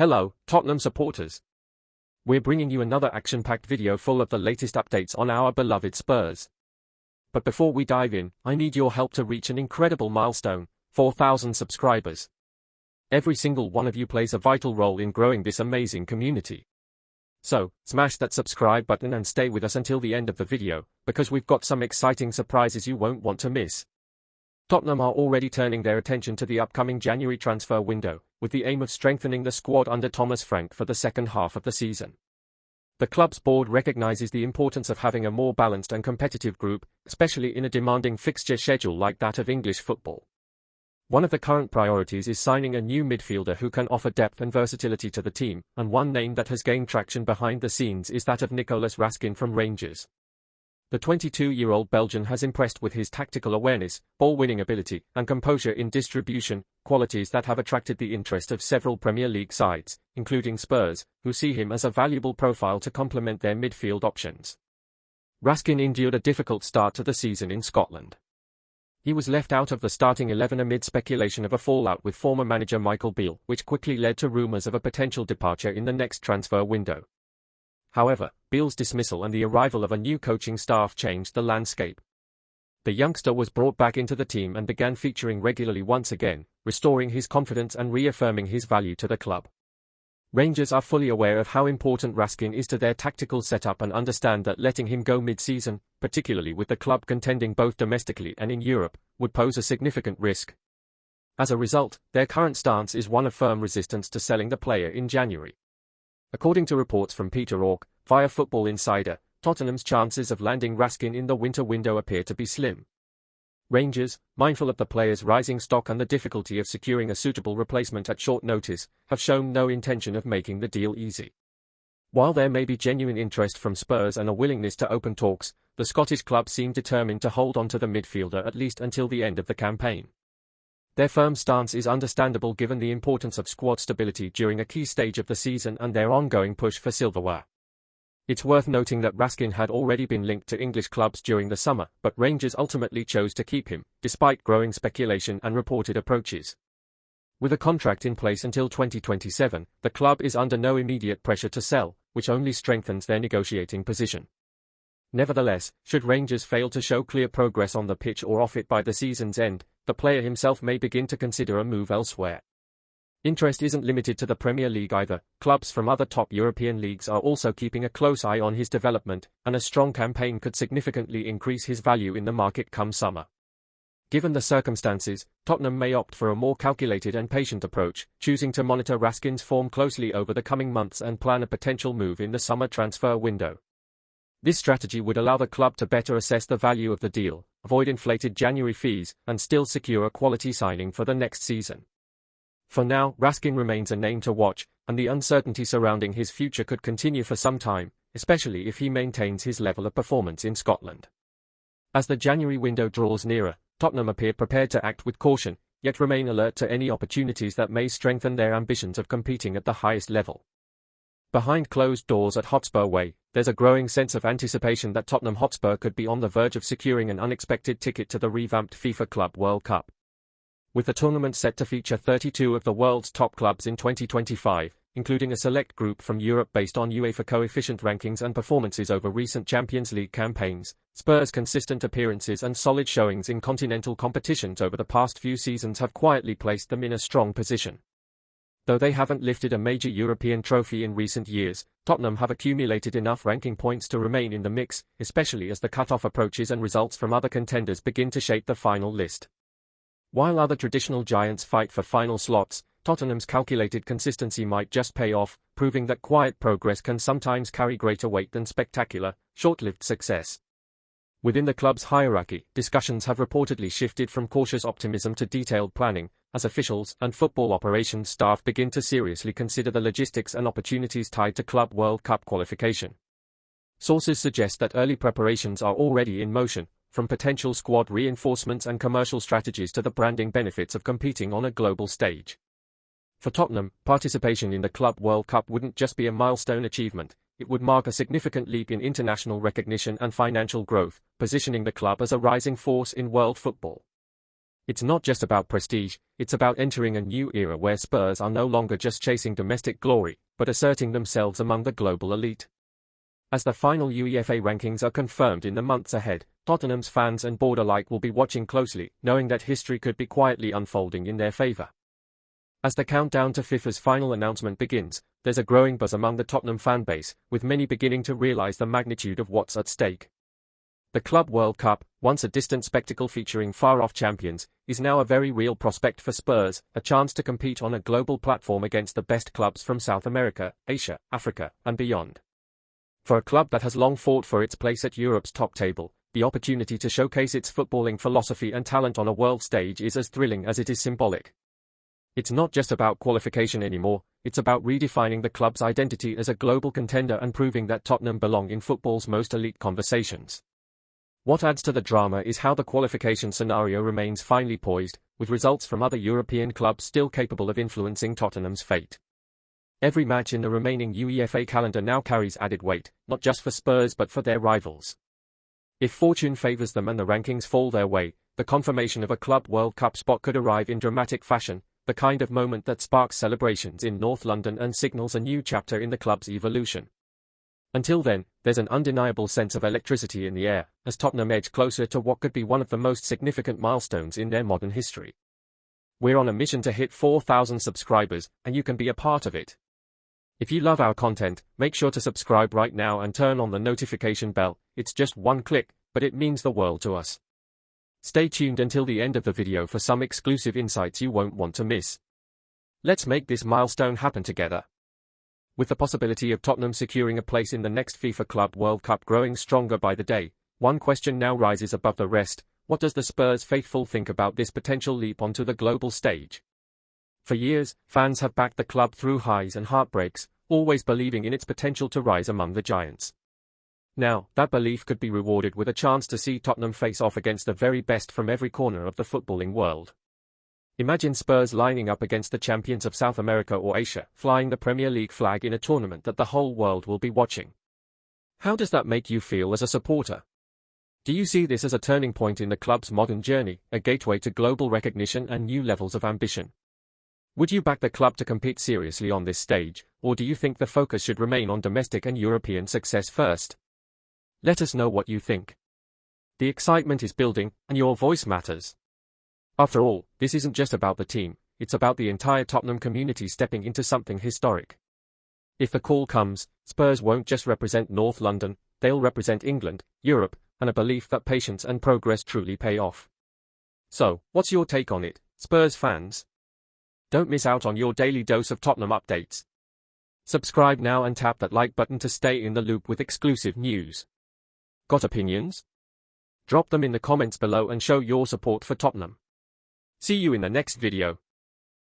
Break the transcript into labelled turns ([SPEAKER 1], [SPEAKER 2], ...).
[SPEAKER 1] Hello, Tottenham supporters. We're bringing you another action-packed video full of the latest updates on our beloved Spurs. But before we dive in, I need your help to reach an incredible milestone, 4,000 subscribers. Every single one of you plays a vital role in growing this amazing community. So, smash that subscribe button and stay with us until the end of the video, because we've got some exciting surprises you won't want to miss. Tottenham are already turning their attention to the upcoming January transfer window, with the aim of strengthening the squad under Thomas Frank for the second half of the season. The club's board recognizes the importance of having a more balanced and competitive group, especially in a demanding fixture schedule like that of English football. One of the current priorities is signing a new midfielder who can offer depth and versatility to the team, and one name that has gained traction behind the scenes is that of Nicolas Raskin from Rangers. The 22-year-old Belgian has impressed with his tactical awareness, ball-winning ability, and composure in distribution, qualities that have attracted the interest of several Premier League sides, including Spurs, who see him as a valuable profile to complement their midfield options. Raskin endured a difficult start to the season in Scotland. He was left out of the starting 11 amid speculation of a fallout with former manager Michael Beale, which quickly led to rumours of a potential departure in the next transfer window. However, Beale's dismissal and the arrival of a new coaching staff changed the landscape. The youngster was brought back into the team and began featuring regularly once again, restoring his confidence and reaffirming his value to the club. Rangers are fully aware of how important Raskin is to their tactical setup and understand that letting him go mid-season, particularly with the club contending both domestically and in Europe, would pose a significant risk. As a result, their current stance is one of firm resistance to selling the player in January. According to reports from Peter Ork, via Football Insider, Tottenham's chances of landing Raskin in the winter window appear to be slim. Rangers, mindful of the player's rising stock and the difficulty of securing a suitable replacement at short notice, have shown no intention of making the deal easy. While there may be genuine interest from Spurs and a willingness to open talks, the Scottish club seem determined to hold on to the midfielder at least until the end of the campaign. Their firm stance is understandable given the importance of squad stability during a key stage of the season and their ongoing push for silverware. It's worth noting that Raskin had already been linked to English clubs during the summer, but Rangers ultimately chose to keep him, despite growing speculation and reported approaches. With a contract in place until 2027, the club is under no immediate pressure to sell, which only strengthens their negotiating position. Nevertheless, should Rangers fail to show clear progress on the pitch or off it by the season's end, the player himself may begin to consider a move elsewhere. Interest isn't limited to the Premier League either. Clubs from other top European leagues are also keeping a close eye on his development, and a strong campaign could significantly increase his value in the market come summer. Given the circumstances, Tottenham may opt for a more calculated and patient approach, choosing to monitor Raskin's form closely over the coming months and plan a potential move in the summer transfer window. This strategy would allow the club to better assess the value of the deal, avoid inflated January fees, and still secure a quality signing for the next season. For now, Raskin remains a name to watch, and the uncertainty surrounding his future could continue for some time, especially if he maintains his level of performance in Scotland. As the January window draws nearer, Tottenham appear prepared to act with caution, yet remain alert to any opportunities that may strengthen their ambitions of competing at the highest level. Behind closed doors at Hotspur Way, there's a growing sense of anticipation that Tottenham Hotspur could be on the verge of securing an unexpected ticket to the revamped FIFA Club World Cup. With the tournament set to feature 32 of the world's top clubs in 2025, including a select group from Europe based on UEFA coefficient rankings and performances over recent Champions League campaigns, Spurs' consistent appearances and solid showings in continental competitions over the past few seasons have quietly placed them in a strong position. Though they haven't lifted a major European trophy in recent years, Tottenham have accumulated enough ranking points to remain in the mix, especially as the cut-off approaches and results from other contenders begin to shape the final list. While other traditional giants fight for final slots, Tottenham's calculated consistency might just pay off, proving that quiet progress can sometimes carry greater weight than spectacular, short-lived success. Within the club's hierarchy, discussions have reportedly shifted from cautious optimism to detailed planning, as officials and football operations staff begin to seriously consider the logistics and opportunities tied to Club World Cup qualification. Sources suggest that early preparations are already in motion, from potential squad reinforcements and commercial strategies to the branding benefits of competing on a global stage. For Tottenham, participation in the Club World Cup wouldn't just be a milestone achievement, it would mark a significant leap in international recognition and financial growth, positioning the club as a rising force in world football. It's not just about prestige, it's about entering a new era where Spurs are no longer just chasing domestic glory, but asserting themselves among the global elite. As the final UEFA rankings are confirmed in the months ahead, Tottenham's fans and board alike will be watching closely, knowing that history could be quietly unfolding in their favour. As the countdown to FIFA's final announcement begins, there's a growing buzz among the Tottenham fan base, with many beginning to realise the magnitude of what's at stake. The Club World Cup, once a distant spectacle featuring far-off champions, is now a very real prospect for Spurs, a chance to compete on a global platform against the best clubs from South America, Asia, Africa, and beyond. For a club that has long fought for its place at Europe's top table, the opportunity to showcase its footballing philosophy and talent on a world stage is as thrilling as it is symbolic. It's not just about qualification anymore, it's about redefining the club's identity as a global contender and proving that Tottenham belong in football's most elite conversations. What adds to the drama is how the qualification scenario remains finely poised, with results from other European clubs still capable of influencing Tottenham's fate. Every match in the remaining UEFA calendar now carries added weight, not just for Spurs but for their rivals. If fortune favours them and the rankings fall their way, the confirmation of a Club World Cup spot could arrive in dramatic fashion, the kind of moment that sparks celebrations in North London and signals a new chapter in the club's evolution. Until then, there's an undeniable sense of electricity in the air, as Tottenham edge closer to what could be one of the most significant milestones in their modern history. We're on a mission to hit 4,000 subscribers, and you can be a part of it. If you love our content, make sure to subscribe right now and turn on the notification bell. It's just one click, but it means the world to us. Stay tuned until the end of the video for some exclusive insights you won't want to miss. Let's make this milestone happen together. With the possibility of Tottenham securing a place in the next FIFA Club World Cup growing stronger by the day, one question now rises above the rest: what does the Spurs faithful think about this potential leap onto the global stage? For years, fans have backed the club through highs and heartbreaks, always believing in its potential to rise among the giants. Now, that belief could be rewarded with a chance to see Tottenham face off against the very best from every corner of the footballing world. Imagine Spurs lining up against the champions of South America or Asia, flying the Premier League flag in a tournament that the whole world will be watching. How does that make you feel as a supporter? Do you see this as a turning point in the club's modern journey, a gateway to global recognition and new levels of ambition? Would you back the club to compete seriously on this stage, or do you think the focus should remain on domestic and European success first? Let us know what you think. The excitement is building, and your voice matters. After all, this isn't just about the team, it's about the entire Tottenham community stepping into something historic. If the call comes, Spurs won't just represent North London, they'll represent England, Europe, and a belief that patience and progress truly pay off. So, what's your take on it, Spurs fans? Don't miss out on your daily dose of Tottenham updates. Subscribe now and tap that like button to stay in the loop with exclusive news. Got opinions? Drop them in the comments below and show your support for Tottenham. See you in the next video.